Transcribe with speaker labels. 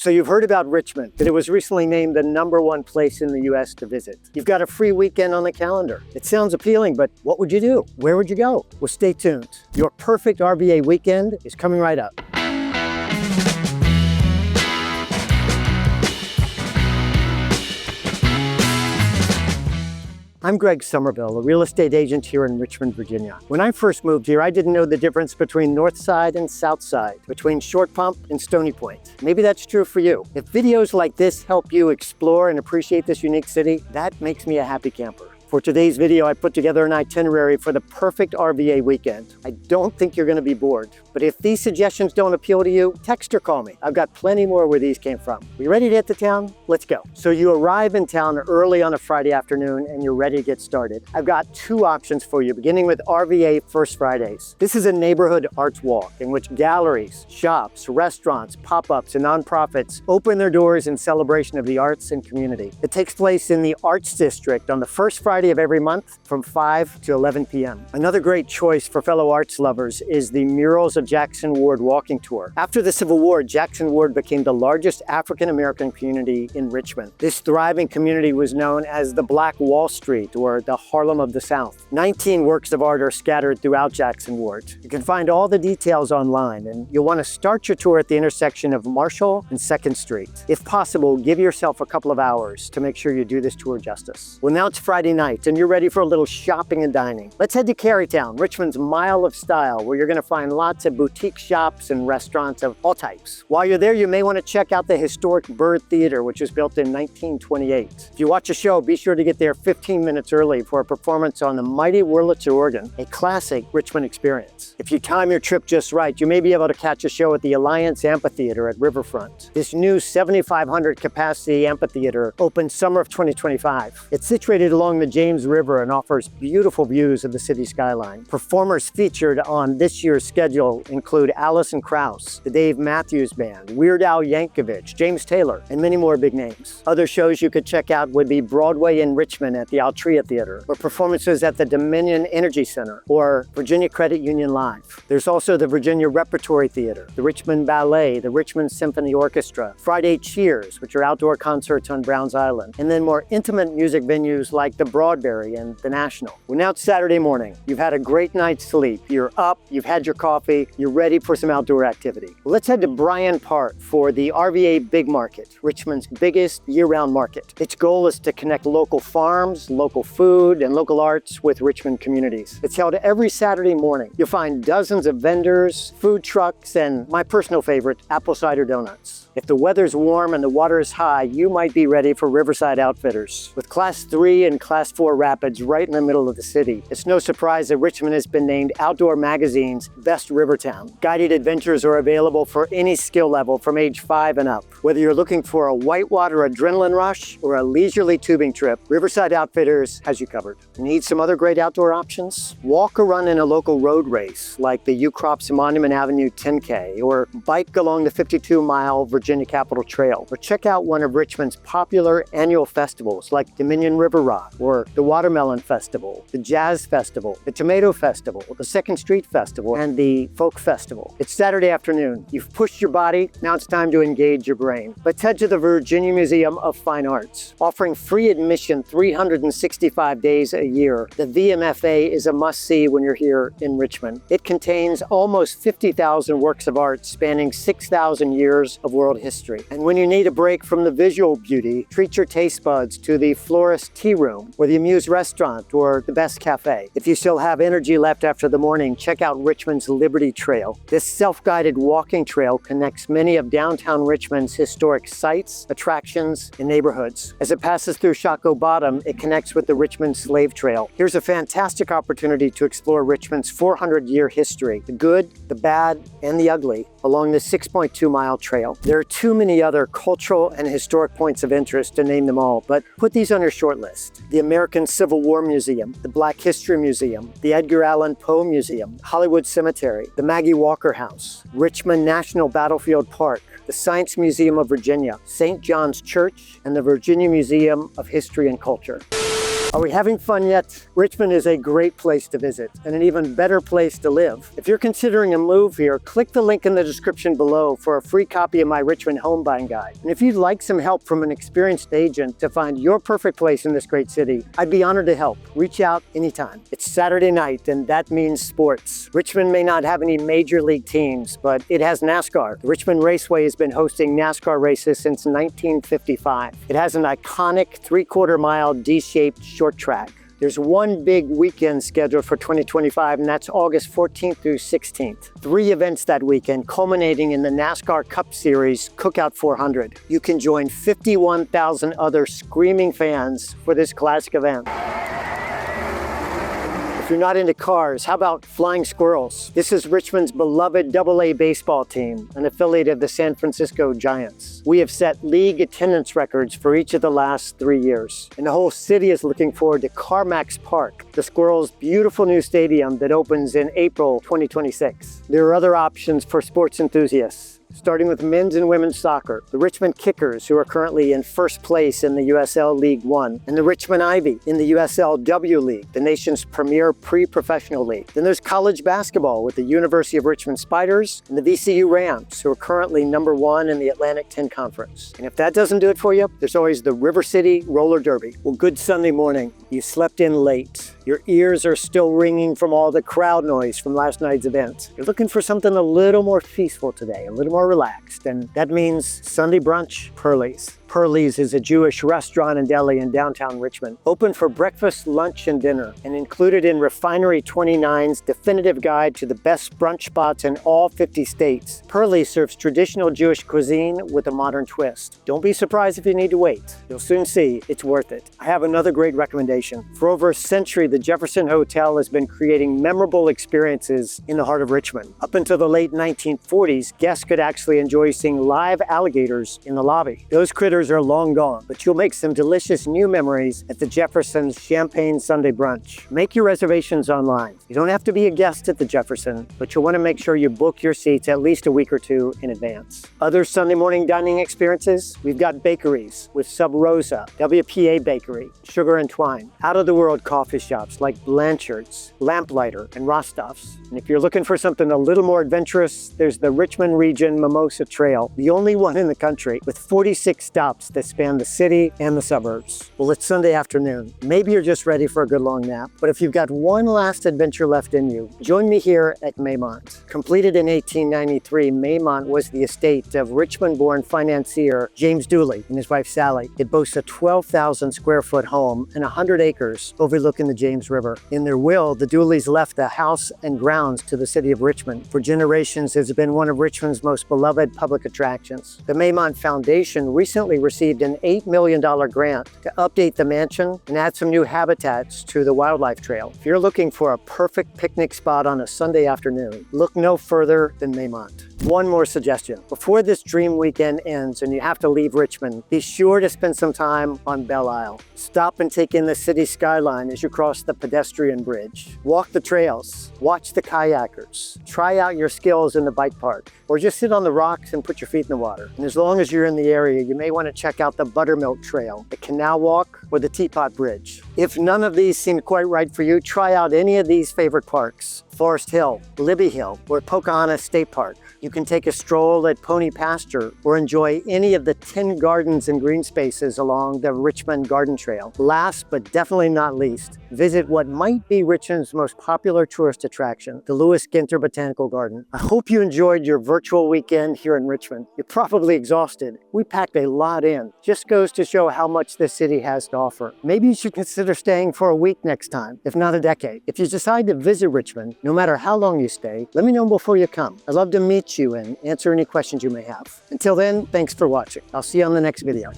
Speaker 1: So you've heard about Richmond, that it was recently named the #1 place in the US to visit. You've got a free weekend on the calendar. It sounds appealing, but what would you do? Where would you go? Well, stay tuned. Your perfect RVA weekend is coming right up. I'm Greg Somerville, a real estate agent here in Richmond, Virginia. When I first moved here, I didn't know the difference between North Side and South Side, between Short Pump and Stony Point. Maybe that's true for you. If videos like this help you explore and appreciate this unique city, that makes me a happy camper. For today's video, I put together an itinerary for the perfect RVA weekend. I don't think you're gonna be bored, but if these suggestions don't appeal to you, text or call me. I've got plenty more where these came from. We ready to hit the town? Let's go. So you arrive in town early on a Friday afternoon and you're ready to get started. I've got two options for you, beginning with RVA First Fridays. This is a neighborhood arts walk in which galleries, shops, restaurants, pop-ups, and nonprofits open their doors in celebration of the arts and community. It takes place in the Arts District on the first Friday of every month from 5 to 11 p.m. Another great choice for fellow arts lovers is the Murals of Jackson Ward walking tour. After the Civil War, Jackson Ward became the largest African-American community in Richmond. This thriving community was known as the Black Wall Street, or the Harlem of the South. 19 works of art are scattered throughout Jackson Ward. You can find all the details online, and you'll want to start your tour at the intersection of Marshall and 2nd Street. If possible, give yourself a couple of hours to make sure you do this tour justice. Well, now it's Friday night, and you're ready for a little shopping and dining. Let's head to Carytown, Richmond's Mile of Style, where you're going to find lots of boutique shops and restaurants of all types. While you're there, you may want to check out the historic Byrd Theater, which was built in 1928. If you watch a show, be sure to get there 15 minutes early for a performance on the mighty Wurlitzer organ, a classic Richmond experience. If you time your trip just right, you may be able to catch a show at the Alliance Amphitheater at Riverfront. This new 7,500 capacity amphitheater opened summer of 2025. It's situated along the James River and offers beautiful views of the city skyline. Performers featured on this year's schedule include Alison Krauss, the Dave Matthews Band, Weird Al Yankovic, James Taylor, and many more big names. Other shows you could check out would be Broadway in Richmond at the Altria Theater, or performances at the Dominion Energy Center, or Virginia Credit Union Live. There's also the Virginia Repertory Theater, the Richmond Ballet, the Richmond Symphony Orchestra, Friday Cheers, which are outdoor concerts on Browns Island, and then more intimate music venues like the Broadberry and the National. Well, now it's Saturday morning. You've had a great night's sleep. You're up, you've had your coffee, you're ready for some outdoor activity. Well, let's head to Bryan Park for the RVA Big Market, Richmond's biggest year-round market. Its goal is to connect local farms, local food, and local arts with Richmond communities. It's held every Saturday morning. You'll find dozens of vendors, food trucks, and my personal favorite, apple cider donuts. If the weather's warm and the water is high, you might be ready for Riverside Outfitters. With Class 3 and Class 4 rapids right in the middle of the city, it's no surprise that Richmond has been named Outdoor Magazine's Best River Town. Guided adventures are available for any skill level from age 5 and up. Whether you're looking for a whitewater adrenaline rush or a leisurely tubing trip, Riverside Outfitters has you covered. Need some other great outdoor options? Walk or run in a local road race like the UCROP's Monument Avenue 10K, or bike along the 52-mile Virginia Capitol Trail, or check out one of Richmond's popular annual festivals like Dominion River Rock, or the Watermelon Festival, the Jazz Festival, the Tomato Festival, the 2nd Street Festival, and the Folk Festival. It's Saturday afternoon. You've pushed your body, now it's time to engage your brain. Let's head to the Virginia Museum of Fine Arts. Offering free admission 365 days a year, the VMFA is a must-see when you're here in Richmond. It contains almost 50,000 works of art spanning 6,000 years of world history. And when you need a break from the visual beauty, treat your taste buds to the Florist Tea Room, or the Amuse Restaurant, or the Best Cafe. If you still have energy left after the morning, check out Richmond's Liberty Trail. This self-guided walking trail connects many of downtown Richmond's historic sites, attractions, and neighborhoods. As it passes through Shockoe Bottom, it connects with the Richmond Slave Trail. Here's a fantastic opportunity to explore Richmond's 400-year history, the good, the bad, and the ugly, along the 6.2-mile trail. There are too many other cultural and historic points of interest to name them all, but put these on your short list. The American Civil War Museum, the Black History Museum, the Edgar Allan Poe Museum, Hollywood Cemetery, the Maggie Walker House, Richmond National Battlefield Park, the Science Museum of Virginia, St. John's Church, and the Virginia Museum of History and Culture. Are we having fun yet? Richmond is a great place to visit and an even better place to live. If you're considering a move here, click the link in the description below for a free copy of my Richmond home buying guide. And if you'd like some help from an experienced agent to find your perfect place in this great city, I'd be honored to help. Reach out anytime. It's Saturday night, and that means sports. Richmond may not have any major league teams, but it has NASCAR. The Richmond Raceway has been hosting NASCAR races since 1955. It has an iconic 3/4 mile D-shaped short track. There's one big weekend scheduled for 2025, and that's August 14th through 16th. 3 events that weekend, culminating in the NASCAR Cup Series Cookout 400. You can join 51,000 other screaming fans for this classic event. If you're not into cars, how about flying squirrels? This is Richmond's beloved AA baseball team, an affiliate of the San Francisco Giants. We have set league attendance records for each of the last 3 years, and the whole city is looking forward to CarMax Park, the Squirrels' beautiful new stadium that opens in April 2026. There are other options for sports enthusiasts, starting with men's and women's soccer, the Richmond Kickers, who are currently in first place in the USL League One, and the Richmond Ivy in the USLW League, the nation's premier pre-professional league. Then there's college basketball with the University of Richmond Spiders and the VCU Rams, who are currently #1 in the Atlantic 10 Conference. And if that doesn't do it for you, there's always the River City Roller Derby. Well, good Sunday morning. You slept in late. Your ears are still ringing from all the crowd noise from last night's event. You're looking for something a little more peaceful today, a little more relaxed, and that means Sunday brunch, Pearlie's. Pearlie's is a Jewish restaurant and deli in downtown Richmond, open for breakfast, lunch, and dinner, and included in Refinery 29's definitive guide to the best brunch spots in all 50 states. Pearlie's serves traditional Jewish cuisine with a modern twist. Don't be surprised if you need to wait. You'll soon see it's worth it. I have another great recommendation. For over a century, the Jefferson Hotel has been creating memorable experiences in the heart of Richmond. Up until the late 1940s, guests could actually enjoy seeing live alligators in the lobby. Those critters are long gone, but you'll make some delicious new memories at the Jefferson's Champagne Sunday Brunch. Make your reservations online. You don't have to be a guest at the Jefferson, but you'll want to make sure you book your seats at least a week or 2 in advance. Other Sunday morning dining experiences, we've got bakeries with Sub Rosa, WPA Bakery, Sugar and Twine, out-of-the-world coffee shops like Blanchard's, Lamplighter, and Rostov's. And if you're looking for something a little more adventurous, there's the Richmond Region Mimosa Trail, the only one in the country, with 46 stops that span the city and the suburbs. Well, it's Sunday afternoon. Maybe you're just ready for a good long nap, but if you've got one last adventure left in you, join me here at Maymont. Completed in 1893, Maymont was the estate of Richmond-born financier James Dooley and his wife Sally. It boasts a 12,000 square foot home and 100 acres overlooking the James River. In their will, the Dooleys left the house and grounds to the city of Richmond. For generations, it's been one of Richmond's most beloved public attractions. The Maymont Foundation recently received an $8 million grant to update the mansion and add some new habitats to the wildlife trail. If you're looking for a perfect picnic spot on a Sunday afternoon, look no further than Maymont. One more suggestion. Before this dream weekend ends and you have to leave Richmond, be sure to spend some time on Belle Isle. Stop and take in the city skyline as you cross the pedestrian bridge. Walk the trails, watch the kayakers, try out your skills in the bike park, or just sit on the rocks and put your feet in the water. And as long as you're in the area, you may want to check out the Buttermilk Trail, the Canal Walk, or the Teapot Bridge. If none of these seem quite right for you, try out any of these favorite parks: Forest Hill, Libby Hill, or Pocahontas State Park. You can take a stroll at Pony Pasture or enjoy any of the 10 gardens and green spaces along the Richmond Garden Trail. Last but definitely not least, visit what might be Richmond's most popular tourist attraction, the Lewis Ginter Botanical Garden. I hope you enjoyed your virtual weekend here in Richmond. You're probably exhausted. We packed a lot in. Just goes to show how much this city has to offer. Maybe you should consider staying for a week next time, if not a decade. If you decide to visit Richmond, no matter how long you stay, let me know before you come. I'd love to meet you and answer any questions you may have. Until then, thanks for watching. I'll see you on the next video.